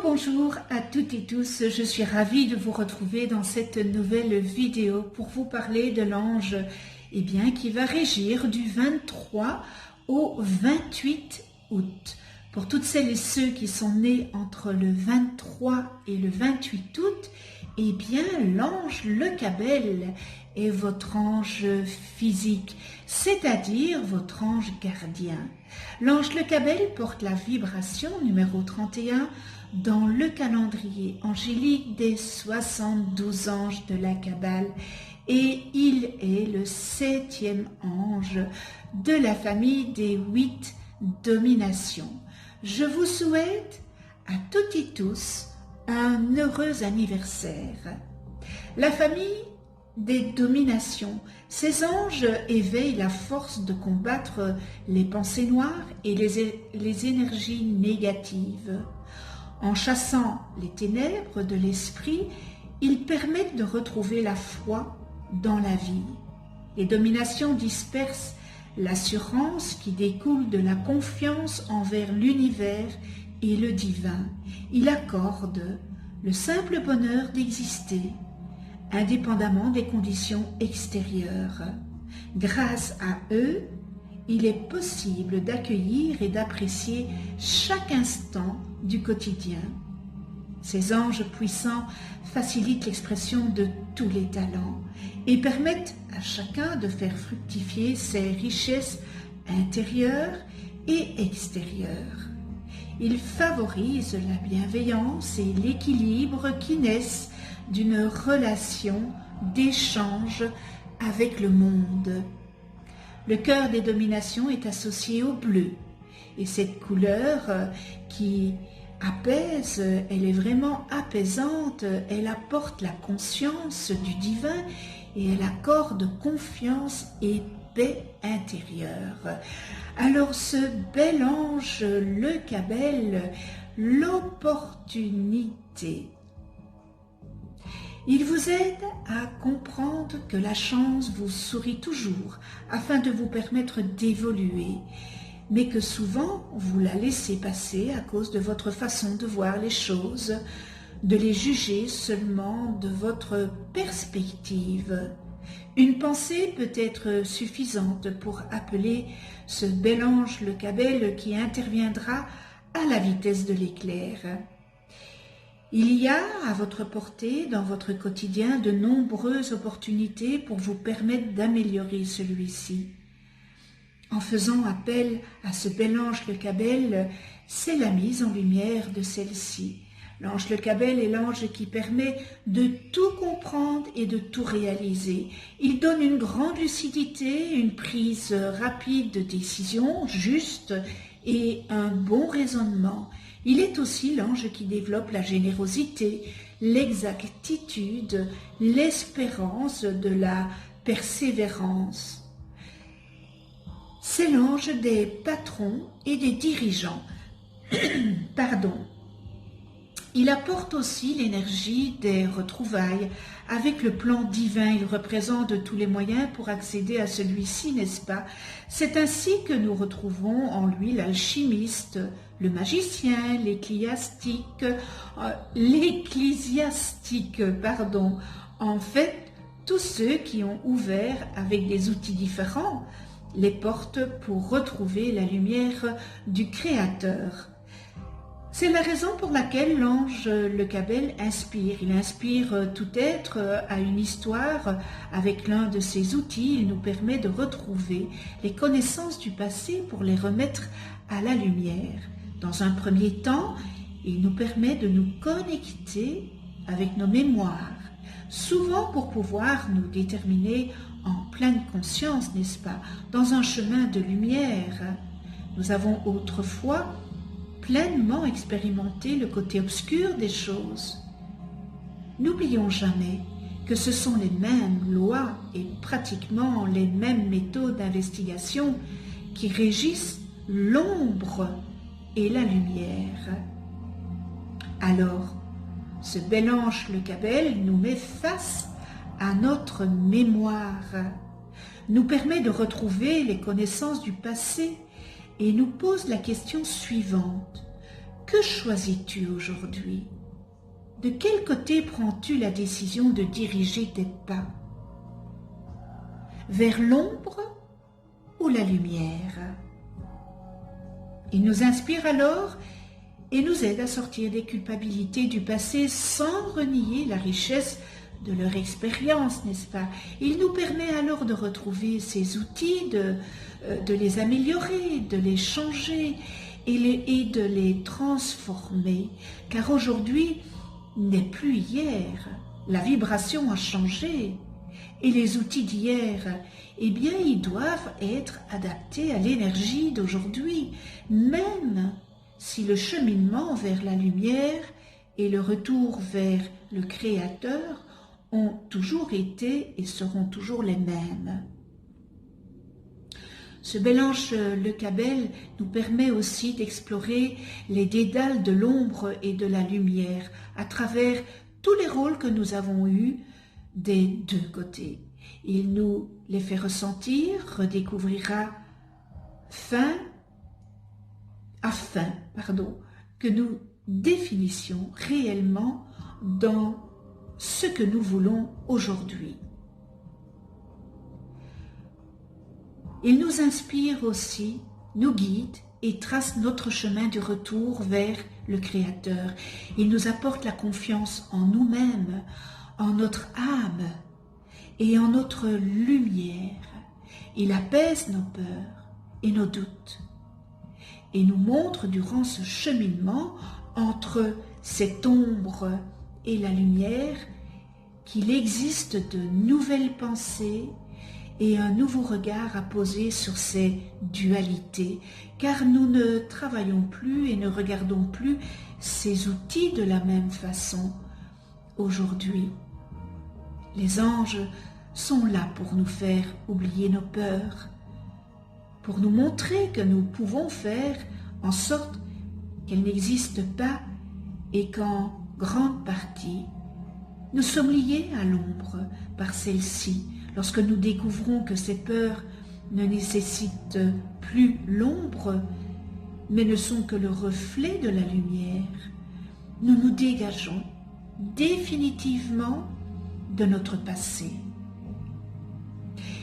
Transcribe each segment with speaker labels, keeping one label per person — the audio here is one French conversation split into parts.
Speaker 1: Bonjour à toutes et tous, je suis ravie de vous retrouver dans cette nouvelle vidéo pour vous parler de l'ange qui va régir du 23 au 28 août. Pour toutes celles et ceux qui sont nés entre le 23 et le 28 août, l'ange Lekabel est votre ange physique, c'est-à-dire votre ange gardien. L'ange Lekabel porte la vibration numéro 31 dans le calendrier angélique des 72 anges de la Kabbale et il est le 7e ange de la famille des 8 dominations. Je vous souhaite à toutes et tous un heureux anniversaire. La famille des dominations, ces anges éveillent la force de combattre les pensées noires et les énergies négatives. En chassant les ténèbres de l'esprit, ils permettent de retrouver la foi dans la vie. Les dominations dispersent l'assurance qui découle de la confiance envers l'univers et le divin. Il accorde le simple bonheur d'exister, indépendamment des conditions extérieures. Grâce à eux, il est possible d'accueillir et d'apprécier chaque instant du quotidien. Ces anges puissants facilitent l'expression de tous les talents et permettent à chacun de faire fructifier ses richesses intérieures et extérieures. Ils favorisent la bienveillance et l'équilibre qui naissent d'une relation d'échange avec le monde. Le cœur des dominations est associé au bleu et cette couleur qui apaise, elle est vraiment apaisante, elle apporte la conscience du divin et elle accorde confiance et paix intérieure. Alors ce bel ange Lekabel, l'opportunité. Il vous aide à comprendre que la chance vous sourit toujours afin de vous permettre d'évoluer, mais que souvent vous la laissez passer à cause de votre façon de voir les choses, de les juger seulement de votre perspective. Une pensée peut être suffisante pour appeler ce bel ange Lekabel qui interviendra à la vitesse de l'éclair. Il y a à votre portée dans votre quotidien de nombreuses opportunités pour vous permettre d'améliorer celui-ci. En faisant appel à ce bel ange Lekabel, c'est la mise en lumière de celle-ci. L'ange Lekabel est l'ange qui permet de tout comprendre et de tout réaliser. Il donne une grande lucidité, une prise rapide de décision, juste et un bon raisonnement. Il est aussi l'ange qui développe la générosité, l'exactitude, l'espérance de la persévérance. C'est l'ange des patrons et des dirigeants. Il apporte aussi l'énergie des retrouvailles avec le plan divin. Il représente tous les moyens pour accéder à celui-ci, n'est-ce pas? C'est ainsi que nous retrouvons en lui l'alchimiste, le magicien, l'ecclésiastique. En fait, tous ceux qui ont ouvert avec des outils différents les portes pour retrouver la lumière du Créateur. C'est la raison pour laquelle l'ange Lekabel inspire. Il inspire tout être à une histoire. Avec l'un de ses outils, il nous permet de retrouver les connaissances du passé pour les remettre à la lumière. Dans un premier temps, il nous permet de nous connecter avec nos mémoires, souvent pour pouvoir nous déterminer en pleine conscience, n'est-ce pas, dans un chemin de lumière. Nous avons autrefois pleinement expérimenter le côté obscur des choses. N'oublions jamais que ce sont les mêmes lois et pratiquement les mêmes méthodes d'investigation qui régissent l'ombre et la lumière. Alors, ce bel ange Lekabel nous met face à notre mémoire, nous permet de retrouver les connaissances du passé et nous pose la question suivante. que choisis-tu aujourd'hui? De quel côté prends-tu la décision de diriger tes pas? Vers l'ombre ou la lumière? Il nous inspire alors et nous aide à sortir des culpabilités du passé sans renier la richesse de leur expérience, n'est-ce pas? Il nous permet alors de retrouver ces outils, de les améliorer, de les changer et de les transformer, car aujourd'hui n'est plus hier, la vibration a changé et les outils d'hier, eh bien, ils doivent être adaptés à l'énergie d'aujourd'hui, même si le cheminement vers la lumière et le retour vers le Créateur ont toujours été et seront toujours les mêmes. Ce bel ange Le Cabel nous permet aussi d'explorer les dédales de l'ombre et de la lumière à travers tous les rôles que nous avons eus des deux côtés. Il nous les fait ressentir, redécouvrira afin que nous définissions réellement dans ce que nous voulons aujourd'hui. Il nous inspire aussi, nous guide et trace notre chemin du retour vers le Créateur. Il nous apporte la confiance en nous-mêmes, en notre âme et en notre lumière. Il apaise nos peurs et nos doutes et nous montre durant ce cheminement entre cette ombre et la lumière qu'il existe de nouvelles pensées et un nouveau regard à poser sur ces dualités, car nous ne travaillons plus et ne regardons plus ces outils de la même façon aujourd'hui. Les anges sont là pour nous faire oublier nos peurs, pour nous montrer que nous pouvons faire en sorte qu'elles n'existent pas et qu'en grande partie, nous sommes liés à l'ombre par celle-ci. Lorsque nous découvrons que ces peurs ne nécessitent plus l'ombre, mais ne sont que le reflet de la lumière, nous nous dégageons définitivement de notre passé.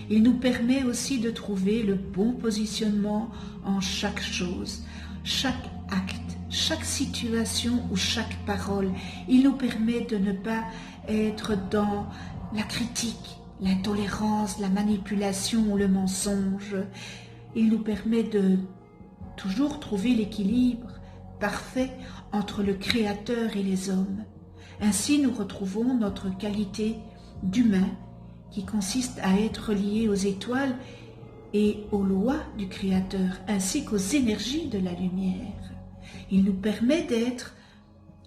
Speaker 1: Il nous permet aussi de trouver le bon positionnement en chaque chose, chaque acte, chaque situation ou chaque parole. Il nous permet de ne pas être dans la critique, l'intolérance, la manipulation ou le mensonge. Il nous permet de toujours trouver l'équilibre parfait entre le Créateur et les hommes. Ainsi, nous retrouvons notre qualité d'humain qui consiste à être lié aux étoiles et aux lois du Créateur, ainsi qu'aux énergies de la lumière. Il nous permet d'être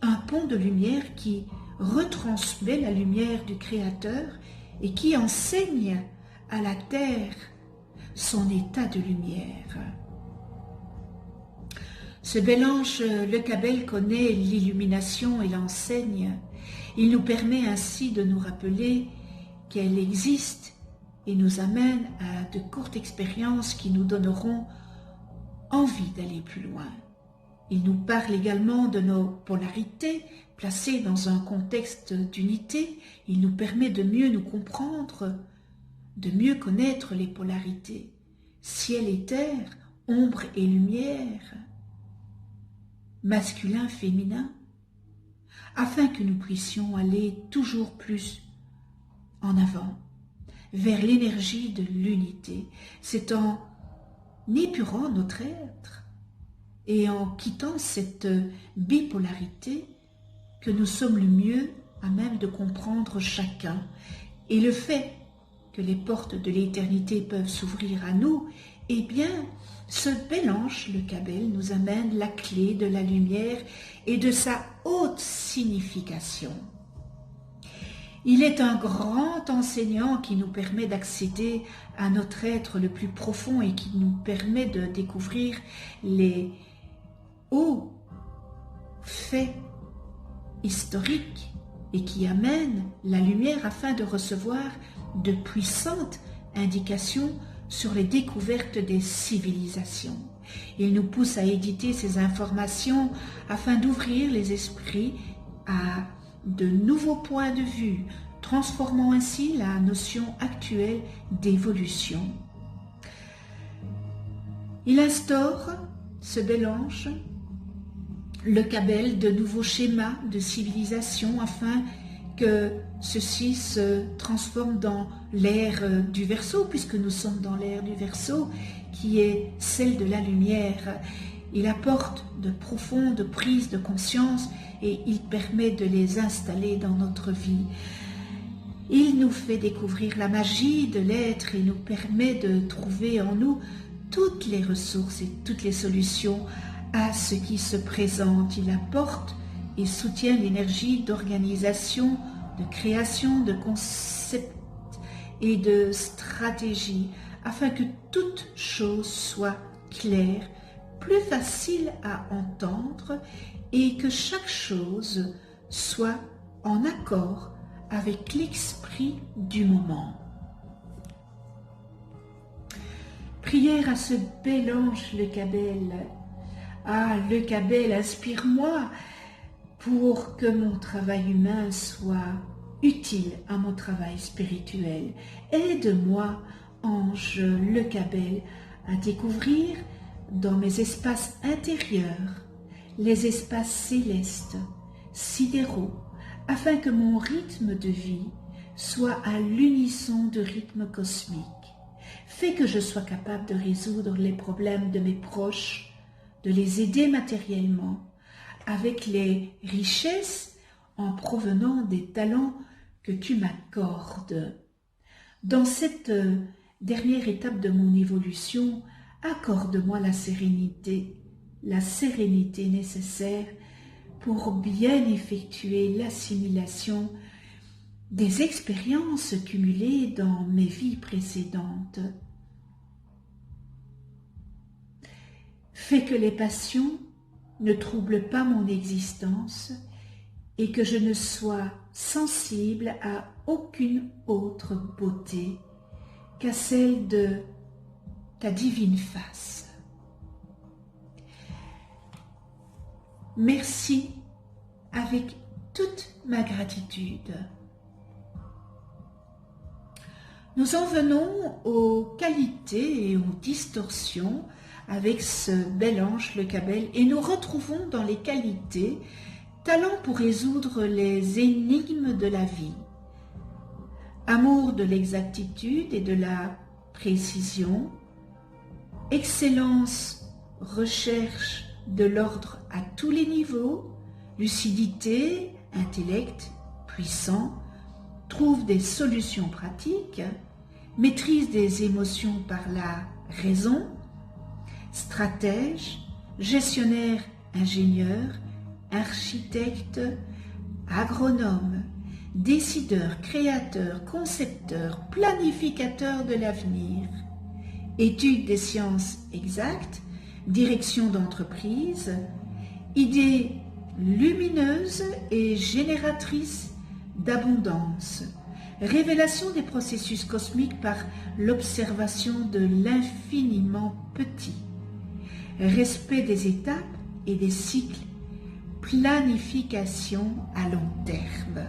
Speaker 1: un pont de lumière qui retransmet la lumière du Créateur et qui enseigne à la terre son état de lumière. Ce bel ange Le Cabel connaît l'illumination et l'enseigne. Il nous permet ainsi de nous rappeler qu'elle existe et nous amène à de courtes expériences qui nous donneront envie d'aller plus loin. Il nous parle également de nos polarités placées dans un contexte d'unité. Il nous permet de mieux nous comprendre, de mieux connaître les polarités, ciel et terre, ombre et lumière, masculin, féminin, afin que nous puissions aller toujours plus en avant, vers l'énergie de l'unité. C'est en épurant notre être et en quittant cette bipolarité que nous sommes le mieux à même de comprendre chacun. Et le fait que les portes de l'éternité peuvent s'ouvrir à nous, eh bien, ce bel ange, Le Cabel, nous amène la clé de la lumière et de sa haute signification. Il est un grand enseignant qui nous permet d'accéder à notre être le plus profond et qui nous permet de découvrir les hauts faits historiques et qui amène la lumière afin de recevoir de puissantes indications sur les découvertes des civilisations. Il nous pousse à éditer ces informations afin d'ouvrir les esprits à de nouveaux points de vue, transformant ainsi la notion actuelle d'évolution. Il instaure, ce bel ange, le cabel de nouveaux schémas de civilisation afin que ceci se transforme dans l'ère du Verseau, puisque nous sommes dans l'ère du Verseau, qui est celle de la lumière. Il apporte de profondes prises de conscience et il permet de les installer dans notre vie. Il nous fait découvrir la magie de l'être et nous permet de trouver en nous toutes les ressources et toutes les solutions à ce qui se présente. Il apporte et soutient l'énergie d'organisation, de création, de concept et de stratégie afin que toute chose soit claire, plus facile à entendre et que chaque chose soit en accord avec l'esprit du moment. Prière à ce bel ange le Cabel. Ah, le Cabel, inspire-moi pour que mon travail humain soit utile à mon travail spirituel. Aide-moi, ange le Cabel, à découvrir dans mes espaces intérieurs les espaces célestes, sidéraux, afin que mon rythme de vie soit à l'unisson de rythme cosmique. Fais que je sois capable de résoudre les problèmes de mes proches, de les aider matériellement, avec les richesses en provenant des talents que tu m'accordes. Dans cette dernière étape de mon évolution, accorde-moi la sérénité nécessaire pour bien effectuer l'assimilation des expériences cumulées dans mes vies précédentes. Fais que les passions ne troublent pas mon existence et que je ne sois sensible à aucune autre beauté qu'à celle de ta divine face. Merci avec toute ma gratitude. Nous en venons aux qualités et aux distorsions avec ce bel ange, le Cabel, et nous retrouvons dans les qualités talent pour résoudre les énigmes de la vie, amour de l'exactitude et de la précision, excellence, recherche de l'ordre à tous les niveaux, lucidité, intellect puissant, trouve des solutions pratiques, maîtrise des émotions par la raison, stratège, gestionnaire, ingénieur, architecte, agronome, décideur, créateur, concepteur, planificateur de l'avenir, étude des sciences exactes, direction d'entreprise, idée lumineuse et génératrice d'abondance, révélation des processus cosmiques par l'observation de l'infiniment petit, respect des étapes et des cycles, planification à long terme.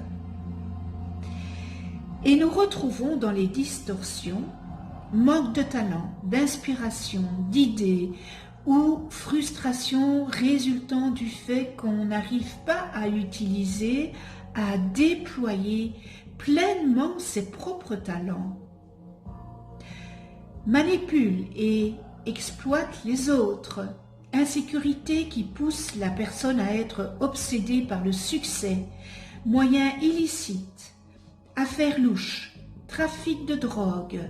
Speaker 1: Et nous retrouvons dans les distorsions manque de talent, d'inspiration, d'idées ou frustration résultant du fait qu'on n'arrive pas à utiliser, à déployer pleinement ses propres talents. Manipule et exploite les autres. Insécurité qui pousse la personne à être obsédée par le succès, moyens illicites, affaires louches, trafic de drogue,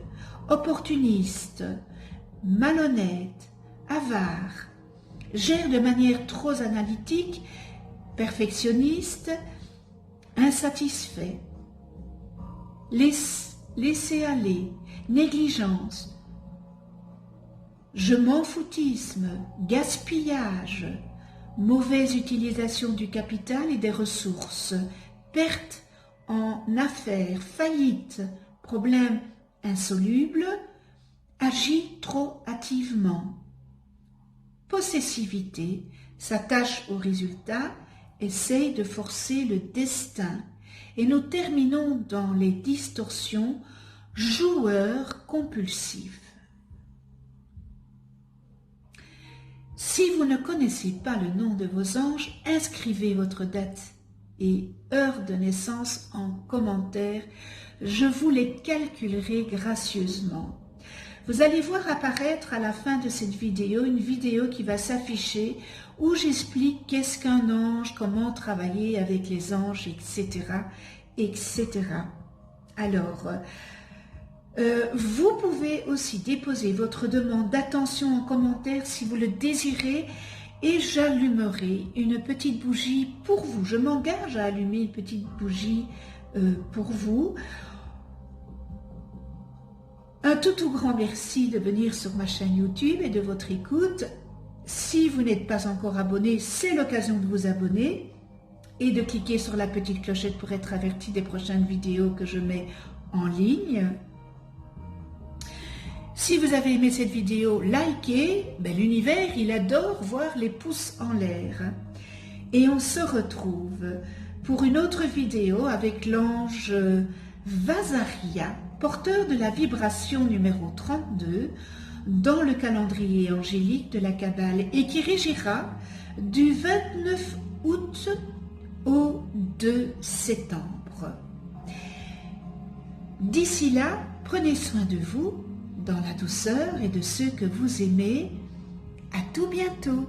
Speaker 1: opportuniste, malhonnête, avare, gère de manière trop analytique, perfectionniste, insatisfait, laisser aller, négligence, je m'en foutisme, gaspillage, mauvaise utilisation du capital et des ressources, perte en affaires, faillite, problèmes insolubles, agit trop hâtivement. possessivité, s'attache au résultat, essaye de forcer le destin. Et nous terminons dans les distorsions, joueur compulsif. Si vous ne connaissez pas le nom de vos anges, inscrivez votre date et heure de naissance en commentaire. Je vous les calculerai gracieusement. Vous allez voir apparaître à la fin de cette vidéo une vidéo qui va s'afficher où j'explique qu'est-ce qu'un ange, comment travailler avec les anges, etc. etc. Alors, vous pouvez aussi déposer votre demande d'attention en commentaire si vous le désirez et j'allumerai une petite bougie pour vous. Je m'engage à allumer une petite bougie pour vous. Un tout grand merci de venir sur ma chaîne YouTube et de votre écoute. Si vous n'êtes pas encore abonné, c'est l'occasion de vous abonner et de cliquer sur la petite clochette pour être averti des prochaines vidéos que je mets en ligne. Si vous avez aimé cette vidéo, likez. L'univers, il adore voir les pouces en l'air. Et on se retrouve pour une autre vidéo avec l'ange Vasaria, porteur de la vibration numéro 32 dans le calendrier angélique de la Kabbale et qui régira du 29 août au 2 septembre. D'ici là, prenez soin de vous dans la douceur et de ceux que vous aimez. À tout bientôt.